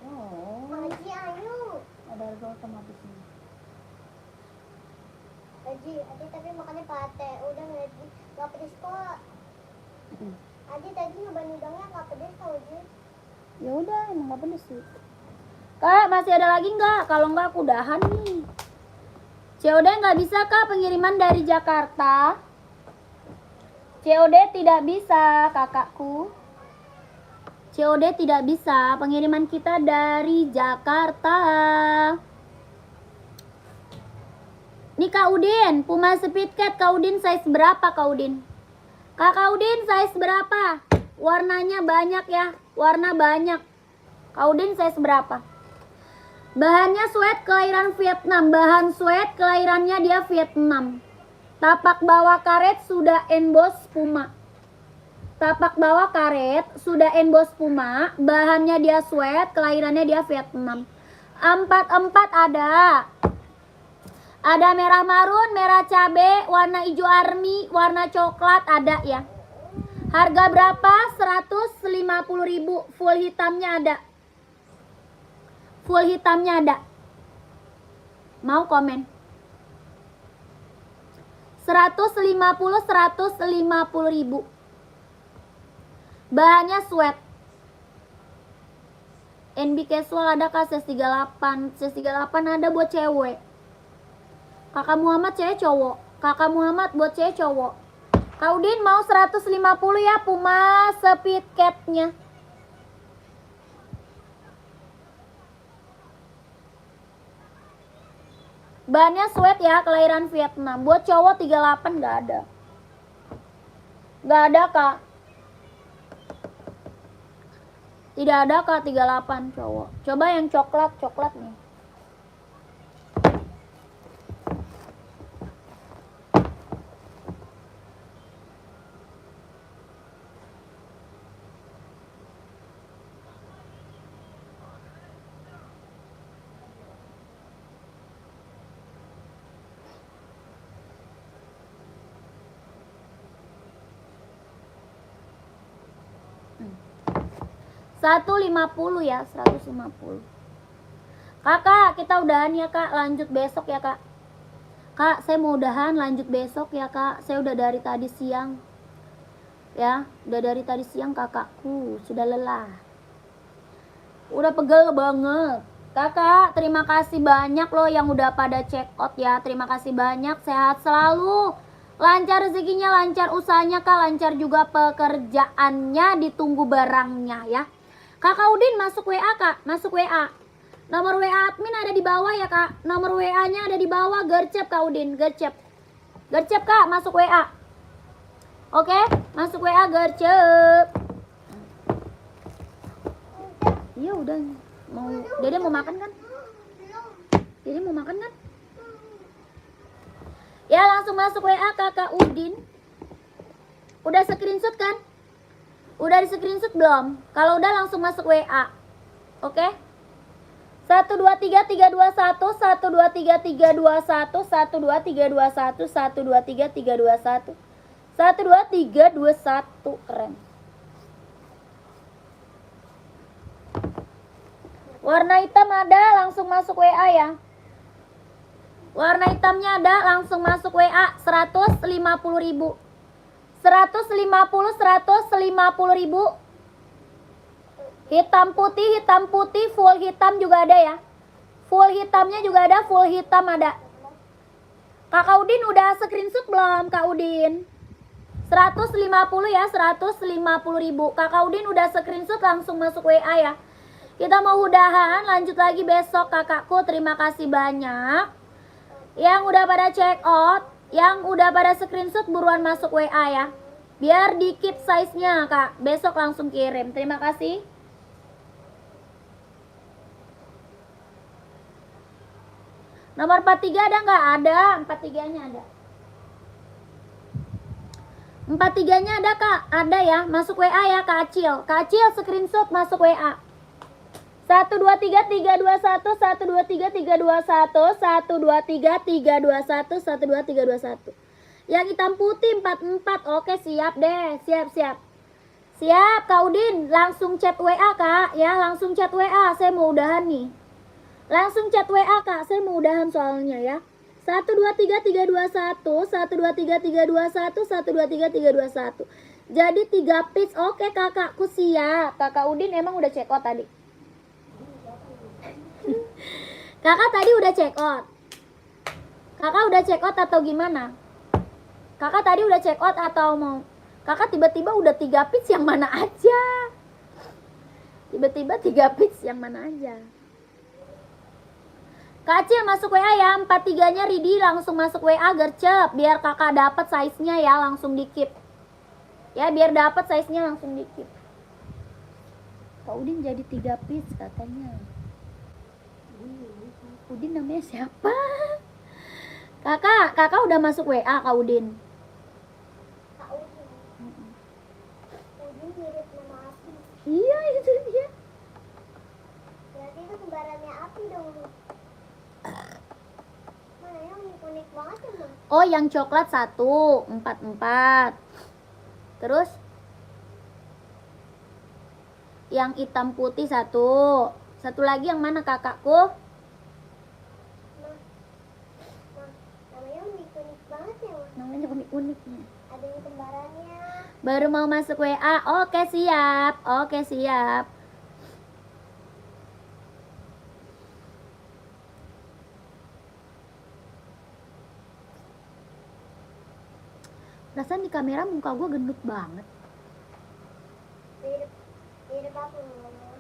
Oh, Haji ayo. ada harga otomatisnya. Haji, Adi tapi makannya pate. Udah nggak pedes kok. Adi tadi nyobain udangnya nggak pedes tau Haji. Ya udah, emang nggak pedes sih. Kak, masih ada lagi nggak? Kalau nggak aku udahan nih. COD nggak bisa kak pengiriman dari Jakarta. COD tidak bisa kakakku. COD tidak bisa pengiriman kita dari Jakarta. Nih Kak Udin, Puma Speed Cat Kak Udin size berapa Kak Udin? Kak Udin size berapa? Warnanya banyak ya, warna banyak. Kak Udin size berapa? Bahannya sweat kelahiran Vietnam, bahan sweat kelahirannya dia Vietnam. Tapak bawah karet sudah emboss Puma. Tapak bawah karet sudah emboss Puma, bahannya dia sweat, kelahirannya dia Vietnam. 44 ada. Ada merah marun, merah cabe, warna hijau army, warna coklat ada ya. Harga berapa? 150.000. Full hitamnya ada. Full hitamnya ada. Mau komen? 150.000. Bahannya sweat. NB casual ada kak, size 38. Size 38 ada buat cewek. Kakak Muhammad cewek cowok. Kakak Muhammad buat cewek cowok. Kak Udin mau 150 ya Puma Speed Cat-nya. Bahannya sweat ya, kelahiran Vietnam. Buat cowok 38 nggak ada. Nggak ada kak. Tidak ada kak 38 cowok. Coba yang coklat nih. Satu 50 ya, 150. Kakak, kita udahan ya kak, lanjut besok ya kak. Kak, saya mau udahan, lanjut besok ya kak. Saya udah dari tadi siang. Ya, udah dari tadi siang kakakku, sudah lelah. Udah pegel banget. Kakak, terima kasih banyak loh yang udah pada check out ya. Terima kasih banyak, sehat selalu. Lancar rezekinya, lancar usahanya Kak, lancar juga pekerjaannya, ditunggu barangnya ya. Kakak Udin masuk WA Kak, masuk WA. Nomor WA admin ada di bawah ya Kak. Nomor WA-nya ada di bawah, gercep Kak Udin, gercep. Gercep Kak, masuk WA. Oke, masuk WA gercep. Iya udah. Mau Dede mau makan kan? Dede mau makan kan? Ya langsung masuk WA Kakak Udin. Udah screenshot kan? Udah di screenshot belum? Kalau udah langsung masuk WA. Oke? 123321 123321 123321 123321 12321 keren. Warna hitam ada, langsung masuk WA ya. Warna hitamnya ada, langsung masuk WA. 150.000. 150 150.000. Hitam putih, full hitam juga ada ya. Full hitamnya juga ada, full hitam ada. Kakak Udin udah screenshot belum Kak Udin? 150 ya, 150.000. Kakak Udin udah screenshot, langsung masuk WA ya. Kita mau udahan, lanjut lagi besok kakakku. Terima kasih banyak. Yang udah pada check out, yang udah pada screenshot buruan masuk WA ya. Biar di keep size-nya Kak. Besok langsung kirim. Terima kasih. Nomor 43 ada nggak? Ada, 43-nya ada. 43-nya ada Kak? Ada ya. Masuk WA ya Kak Acil. Kak Acil screenshot masuk WA. 123321 123321 123321 123321. Yang hitam putih 44. Oke, siap deh. Siap. Siap Kak Udin, langsung chat WA Kak ya, langsung chat WA. Saya mau udahan nih. Langsung chat WA Kak, saya mau udahan soalnya ya. 123321 123321 123321. Jadi 3 piece. Oke kakakku, siap. Kakak Udin emang udah check out tadi. Kakak tadi udah check out. Kakak udah check out atau gimana? Kakak tadi udah check out atau mau? Kakak tiba-tiba udah 3 piece yang mana aja? Tiba-tiba 3 piece yang mana aja? Kak Acil masuk WA ya. 43-nya ready, langsung masuk WA gercep. Biar kakak dapat size-nya ya, langsung di keep. Ya, biar dapat size-nya langsung di keep. Kak Udin jadi 3 piece katanya. Udin namanya siapa? Kakak udah masuk WA Kak Udin. Kak Udin. Udin mirip nama Api. Iya itu dia. Berarti itu kembarannya Api dong. Mana yang unik banget ya Mas? Oh yang coklat 1 44. Terus yang hitam putih 1. Satu lagi yang mana kakakku? Namanya unik banget ya Mas. Namanya unik-uniknya. Ada yang kembarannya. Baru mau masuk WA. Oke siap. Perasaan di kamera muka gue gendut banget. Mirip apa Mama?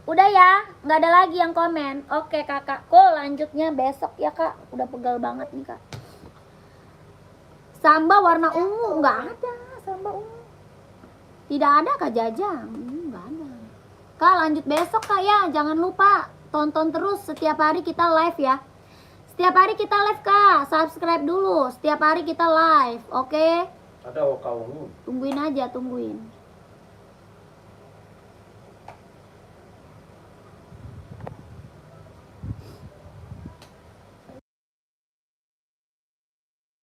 Udah ya, nggak ada lagi yang komen. Oke kakakku, lanjutnya besok ya kak. Udah pegal banget nih kak. Samba warna ungu nggak ada. Samba ungu tidak ada Kak Jajang. Nggak ada. Kak lanjut besok kak ya. Jangan lupa tonton terus setiap hari kita live ya. Setiap hari kita live kak. Subscribe dulu. Setiap hari kita live. Oke? Ada kau. Tungguin aja, tungguin.